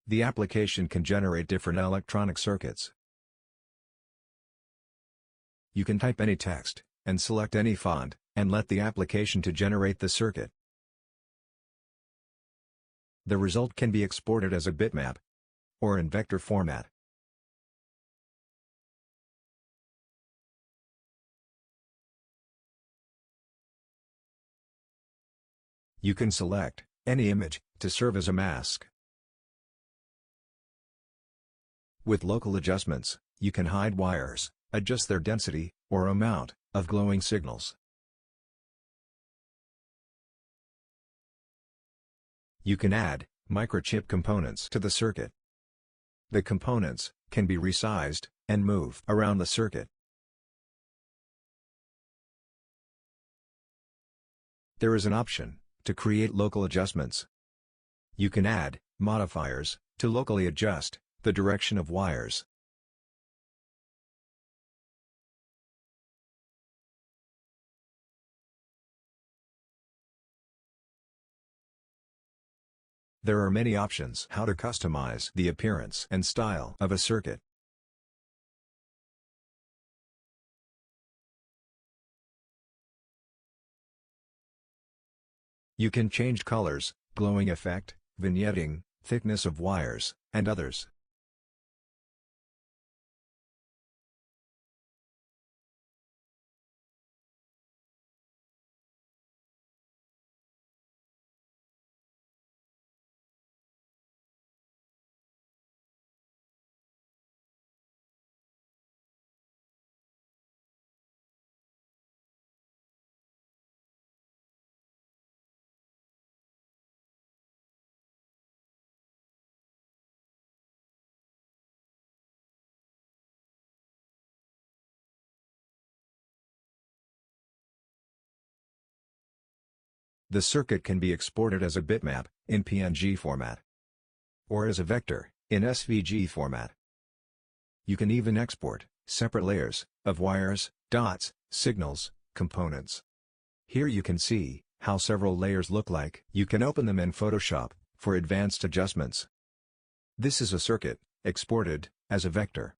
The application can generate different electronic circuits. You can type any text, and select any font, and let the application to generate the circuit. The result can be exported as a bitmap or in vector format. You can select any image to serve as a mask. With local adjustments, you can hide wires, adjust their density or amount of glowing signals. You can add microchip components to the circuit. The components can be resized and moved around the circuit. There is an option to create local adjustments. You can add modifiers to locally adjust the direction of wires. There are many options how to customize the appearance and style of a circuit. You can change colors, glowing effect, vignetting, thickness of wires, and others. The circuit can be exported as a bitmap, in PNG format, or as a vector, in SVG format. You can even export separate layers of wires, dots, signals, components. Here you can see how several layers look like. You can open them in Photoshop for advanced adjustments. This is a circuit exported as a vector.